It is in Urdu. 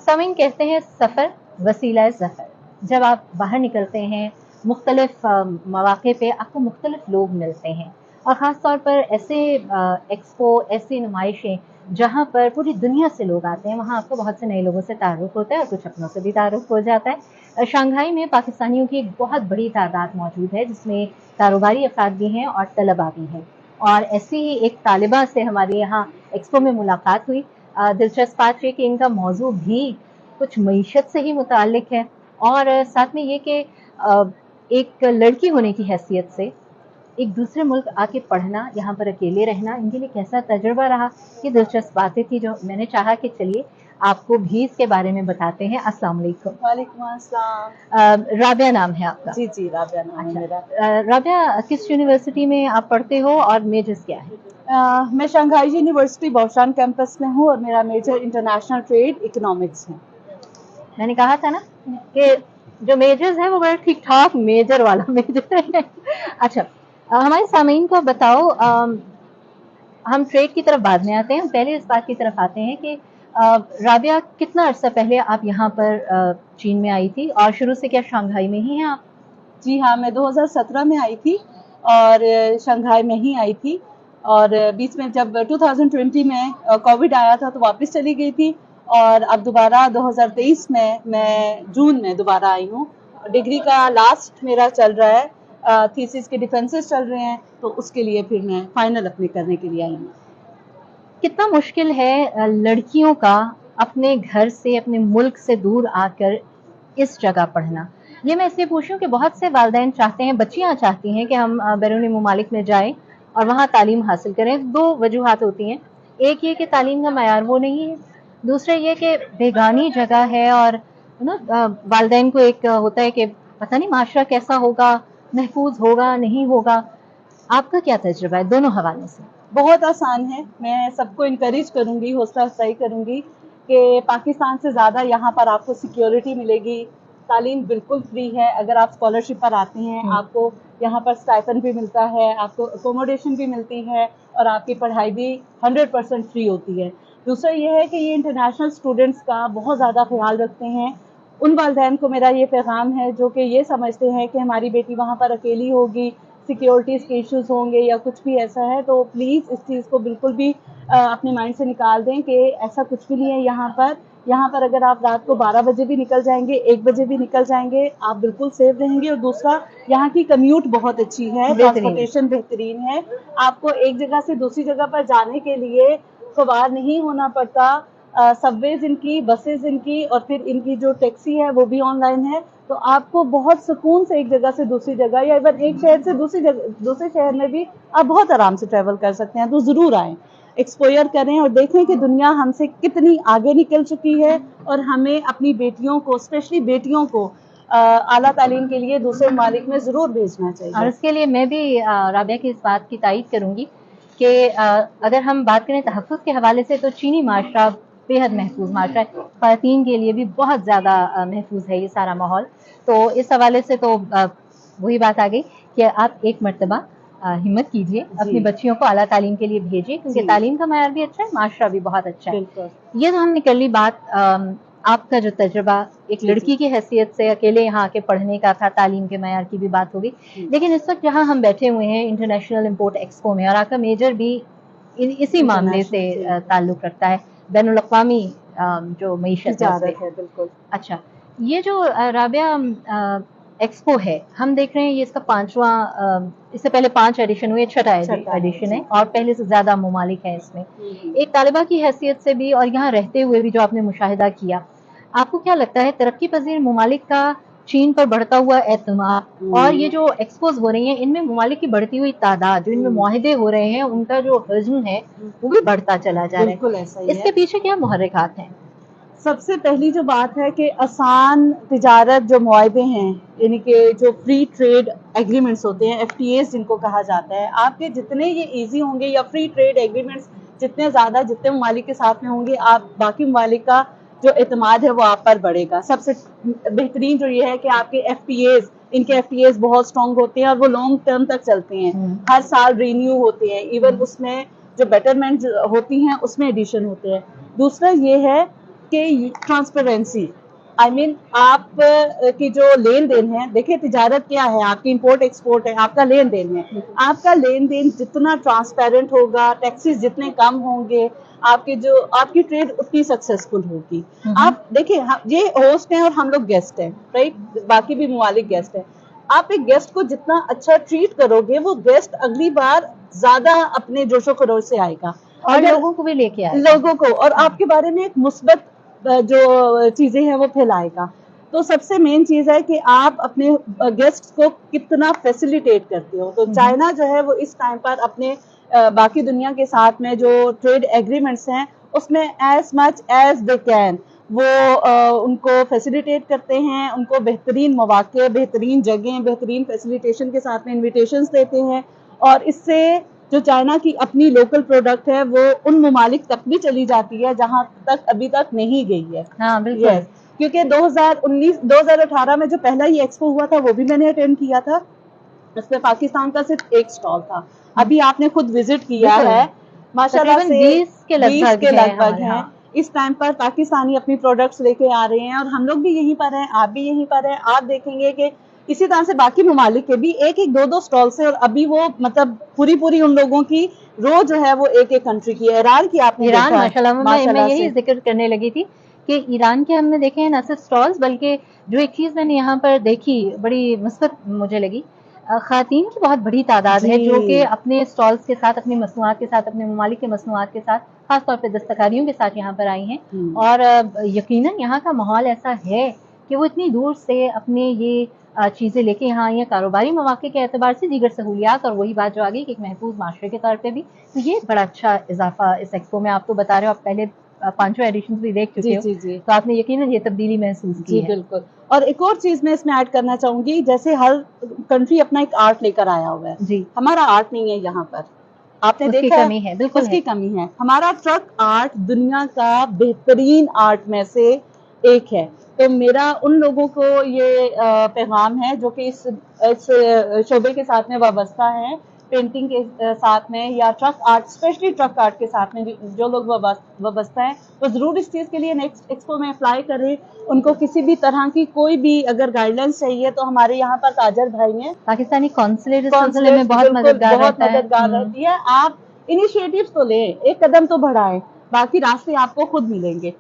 سامعین کہتے ہیں سفر وسیلہ ظفر. جب آپ باہر نکلتے ہیں مختلف مواقع پہ آپ کو مختلف لوگ ملتے ہیں اور خاص طور پر ایسے ایکسپو ایسی نمائشیں جہاں پر پوری دنیا سے لوگ آتے ہیں, وہاں آپ کو بہت سے نئے لوگوں سے تعارف ہوتا ہے اور کچھ اپنوں سے بھی تعارف ہو جاتا ہے. شنگھائی میں پاکستانیوں کی ایک بہت بڑی تعداد موجود ہے جس میں کاروباری افراد بھی ہیں اور طلباء بھی ہیں, اور ایسی ہی ایک طالبہ سے ہمارے یہاں ایکسپو میں ملاقات ہوئی. دلچسپ بات یہ کہ ان کا موضوع بھی کچھ معیشت سے ہی متعلق ہے, اور ساتھ میں یہ کہ ایک لڑکی ہونے کی حیثیت سے ایک دوسرے ملک آ کے پڑھنا, یہاں پر اکیلے رہنا ان کے لیے کیسا تجربہ رہا, یہ دلچسپ باتیں تھی جو میں نے چاہا کہ چلیے آپ کو بھی اس کے بارے میں بتاتے ہیں. السلام علیکم. وعلیکم السلام. رابعہ نام ہے آپ کا؟ جی رابعہ نام ہے میرا. رابعہ کس یونیورسٹی میں آپ پڑھتے ہو اور میجرز کیا ہے؟ میں شنگھائی یونیورسٹی بوشان کیمپس میں ہوں اور میرا میجر انٹرنیشنل ٹریڈ اکنامکس ہے. میں نے کہا تھا نا کہ جو میجرز ہے وہ بڑا ٹھیک ٹھاک میجر والا میجر ہے. اچھا, ہمارے سامعین کو بتاؤ, ہم ٹریڈ کی طرف بعد میں آتے ہیں, پہلے اس بات کی طرف آتے ہیں کہ رابعہ کتنا عرصہ پہلے آپ یہاں پر چین میں آئی تھی, اور شروع سے کیا شنگھائی میں ہی ہیں آپ؟ جی ہاں, میں 2017 میں آئی تھی اور شنگھائی میں ہی آئی تھی, اور بیچ میں جب 2020 میں کووڈ آیا تھا تو واپس چلی گئی تھی, اور اب دوبارہ 2023 میں جون میں دوبارہ آئی ہوں. ڈگری کا لاسٹ میرا چل رہا ہے, تھیسس کے ڈیفینسز چل رہے ہیں, تو اس کے لیے پھر میں فائنل اپنے کرنے کے لیے آئی ہوں. کتنا مشکل ہے لڑکیوں کا اپنے گھر سے اپنے ملک سے دور آ کر اس جگہ پڑھنا؟ یہ میں اس لیے پوچھوں کہ بہت سے والدین چاہتے ہیں, بچیاں چاہتی ہیں کہ ہم بیرونی ممالک میں جائیں اور وہاں تعلیم حاصل کریں. دو وجوہات ہوتی ہیں, ایک یہ کہ تعلیم کا معیار وہ نہیں ہے, دوسرا یہ کہ بیگانی جگہ ہے اور والدین کو ایک ہوتا ہے کہ پتہ نہیں معاشرہ کیسا ہوگا, محفوظ ہوگا نہیں ہوگا. آپ کا کیا تجربہ ہے دونوں حوالوں سے؟ بہت آسان ہے. میں سب کو انکریج کروں گی, حوصلہ افزائی کروں گی کہ پاکستان سے زیادہ یہاں پر آپ کو سیکیورٹی ملے گی. تعلیم بالکل فری ہے. اگر آپ اسکالرشپ پر آتے ہیں آپ کو یہاں پر اسٹائپن بھی ملتا ہے, آپ کو اکوموڈیشن بھی ملتی ہے, اور آپ کی پڑھائی بھی 100% فری ہوتی ہے. دوسرا یہ ہے کہ یہ انٹرنیشنل اسٹوڈنٹس کا بہت زیادہ خیال رکھتے ہیں. ان والدین کو میرا یہ پیغام ہے جو کہ یہ سمجھتے ہیں کہ ہماری بیٹی وہاں پر اکیلی ہوگی, سیکیورٹیز کے ایشوز ہوں گے یا کچھ بھی ایسا ہے, تو پلیز اس چیز کو بالکل بھی اپنے مائنڈ سے نکال دیں کہ ایسا کچھ بھی نہیں ہے. یہاں پر اگر آپ رات کو 12 بجے بھی نکل جائیں گے, 1 بجے بھی نکل جائیں گے, آپ بالکل سیف رہیں گے. اور دوسرا, یہاں کی کمیوٹ بہت اچھی ہے, ٹرانسپورٹیشن بہترین ہے. آپ کو ایک جگہ سے دوسری جگہ پر جانے کے لیے سوار نہیں ہونا پڑتا. سب ویز ان کی, بسز ان کی, اور پھر ان کی جو ٹیکسی ہے وہ بھی آن لائن ہے. تو آپ کو بہت سکون سے ایک جگہ سے دوسری جگہ, یا ایون ایک شہر سے دوسرے شہر میں بھی آپ بہت آرام سے ٹریول کر سکتے ہیں. تو ضرور آئیں, ایکسپوئر کریں اور دیکھیں کہ دنیا ہم سے کتنی آگے نکل چکی ہے, اور ہمیں اپنی بیٹیوں کو, اسپیشلی بیٹیوں کو اعلیٰ تعلیم کے لیے دوسرے ممالک میں ضرور بھیجنا چاہیے. اور اس کے لیے میں بھی رابعہ کی اس بات کی تائید کروں گی کہ اگر ہم بات کریں تحفظ کے حوالے سے تو چینی معاشرہ بے حد محفوظ معاشرہ ہے. خواتین کے لیے بھی بہت زیادہ محفوظ ہے یہ سارا ماحول. تو اس حوالے سے تو وہی بات آ گئی کہ آپ ایک مرتبہ ہمت کیجیے, اپنی بچیوں کو اعلیٰ تعلیم کے لیے بھیجیے, کیونکہ تعلیم کا معیار بھی اچھا ہے, معاشرہ بھی بہت اچھا ہے. یہ تو ہم نے کر لی بات آپ کا جو تجربہ ایک لڑکی کی حیثیت سے اکیلے یہاں آ کے پڑھنے کا تھا, تعلیم کے معیار کی بھی بات ہوگی. لیکن اس وقت جہاں ہم بیٹھے ہوئے ہیں انٹرنیشنل امپورٹ ایکسپو میں, اور آپ کا میجر بھی اسی معاملے سے تعلق رکھتا ہے, بین الاقوامی جو معیشت ہے. بالکل. اچھا, یہ جو رابعہ ایکسپو ہے, ہم دیکھ رہے ہیں یہ اس کا 5واں, اس سے پہلے 5 ایڈیشن ہوئے, 6ٹھا ایڈیشن ہے, اور پہلے سے زیادہ ممالک ہیں اس میں. ایک طالبہ کی حیثیت سے بھی اور یہاں رہتے ہوئے بھی جو آپ نے مشاہدہ کیا, آپ کو کیا لگتا ہے ترقی پذیر ممالک کا چین پر بڑھتا ہوا اعتماد اور یہ جو ایکسپوز ہو رہی ہیں ان میں ممالک کی بڑھتی ہوئی تعداد, جو ان میں معاہدے ہو رہے ہیں ان کا جو حجم ہے وہ بھی بڑھتا چلا جا رہا ہے, اس کے پیچھے کیا محرکات ہیں؟ سب سے پہلی جو بات ہے کہ آسان تجارت جو معاہدے ہیں, یعنی کہ جو فری ٹریڈ ایگریمنٹس ہوتے ہیں, FTAs جن کو کہا جاتا ہے, آپ کے جتنے یہ ایزی ہوں گے, یا فری ٹریڈ ایگریمنٹس جتنے زیادہ جتنے ممالک کے ساتھ میں ہوں گے, آپ باقی ممالک کا جو اعتماد ہے وہ آپ پر بڑھے گا. سب سے بہترین جو یہ ہے کہ آپ کے FTAs, ان کے FTAs بہت اسٹرانگ ہوتے ہیں اور وہ لانگ ٹرم تک چلتے ہیں, ہر سال رینیو ہوتے ہیں, ایون اس میں جو بیٹرمنٹ ہوتی ہیں اس میں ایڈیشن ہوتے ہیں. دوسرا یہ ہے کہ ٹرانسپیرنسی آپ کی جو لین دین ہے، دیکھیں تجارت کیا ہے، آپ کی امپورٹ ایکسپورٹ ہے، آپ کا لین دین ہے، آپ کا لین دین جتنا ٹرانسپیرنٹ ہوگا، ٹیکسز جتنے کم ہوں گے، آپ کی ٹریڈ اتنی سکسیسفل ہوگی. آپ دیکھیں یہ ہوسٹ ہیں اور ہم لوگ گیسٹ ہیں، رائٹ، باقی بھی ممالک گیسٹ ہیں. آپ ایک گیسٹ کو جتنا اچھا ٹریٹ کرو گے، وہ گیسٹ اگلی بار زیادہ اپنے جوش و خروش سے آئے گا، اور لوگوں کو بھی لے کے آئے گا، لوگوں کو، اور آپ کے بارے میں ایک مثبت جو چیزیں ہیں وہ پھیلائے گا. تو سب سے مین چیز ہے کہ آپ اپنے گیسٹ کو کتنا فیسیلیٹیٹ کرتے ہو. تو چائنا جو ہے وہ اس ٹائم پر اپنے باقی دنیا کے ساتھ میں جو ٹریڈ ایگریمنٹس ہیں اس میں as much as they can وہ ان کو فیسیلیٹیٹ کرتے ہیں، ان کو بہترین مواقع، بہترین جگہیں، بہترین فیسیلیٹیشن کے ساتھ میں انویٹیشنز دیتے ہیں. اور اس سے جو چائنا کی اپنی لوکل پروڈکٹ ہے وہ ان ممالک تک بھی چلی جاتی ہے جہاں تک ابھی تک نہیں گئی ہے. ہاں بالکل. کیونکہ 2018 میں جو پہلا یہ ایکسپو ہوا تھا وہ بھی میں نے اٹینڈ کیا تھا. اس میں پاکستان کا صرف ایک سٹال تھا. ابھی آپ نے خود وزٹ کیا ہے، ماشاءاللہ سے 20 کے لگ بھگ ہیں. اس ٹائم پر پاکستانی اپنی پروڈکٹس لے کے آ رہے ہیں اور ہم لوگ بھی یہیں پر ہیں، آپ بھی یہیں پر ہیں. آپ دیکھیں گے کہ اسی طرح سے باقی ممالک کے بھی ایک دو سٹال سے، اور ابھی وہ مطلب پوری ان لوگوں کی رو جو ہے وہ ایک کنٹری کی ہے. ایران کی آپ نے ایران دیکھا، میں یہی ذکر کرنے لگی تھی کہ ایران کے ہم نے دیکھے ہیں نہ صرف سٹالز، بلکہ جو ایک چیز میں نے یہاں پر دیکھی بڑی مثبت مجھے لگی، خواتین کی بہت بڑی تعداد ہے جو کہ اپنے سٹالز کے ساتھ، اپنی مصنوعات کے ساتھ، اپنے ممالک کے مصنوعات کے ساتھ، خاص طور پہ دستکاریوں کے ساتھ یہاں پر آئی ہیں. اور یقیناً یہاں کا ماحول ایسا ہے کہ وہ اتنی دور سے اپنے یہ چیزیں لے کے یہاں آئی ہیں، کاروباری مواقع کے اعتبار سے، دیگر سہولیات، اور وہی بات جو آگئی کہ ایک محفوظ معاشرے کے طور پہ بھی. تو یہ بڑا اچھا اضافہ اس ایکسپو میں. آپ تو بتا رہے ہو آپ پہلے 5 ایڈیشنز بھی دیکھ چکے ہو، تو آپ نے یقیناً یہ تبدیلی محسوس کی ہے. جی بالکل. اور ایک اور چیز میں اس میں ایڈ کرنا چاہوں گی، جیسے ہر کنٹری اپنا ایک آرٹ لے کر آیا ہوا ہے. جی، ہمارا آرٹ نہیں ہے یہاں پر، آپ نے اس کی دیکھا کمی ہے، بالکل اس کی کمی ہے. ہمارا ٹرک آرٹ دنیا کا بہترین آرٹ میں سے ایک ہے. تو میرا ان لوگوں کو یہ پیغام ہے جو کہ اس شعبے کے ساتھ میں وابستہ ہیں، پینٹنگ کے ساتھ میں یا truck art, specially truck art کے ساتھ میں جو لوگ وابستہ ہیں، وہ ضرور اس چیز کے لیے نیکسٹ ایکسپو میں اپلائی کریں. ان کو کسی بھی طرح کی کوئی بھی اگر گائیڈ لائنس چاہیے تو ہمارے یہاں پر تاجر بھائی ہیں، پاکستانی قونصلیٹ اس سلسلے میں بہت مددگار رہتی ہے. آپ انیشیٹوز تو لیں، ایک قدم تو بڑھائیں، باقی راستے آپ کو خود ملیں گے.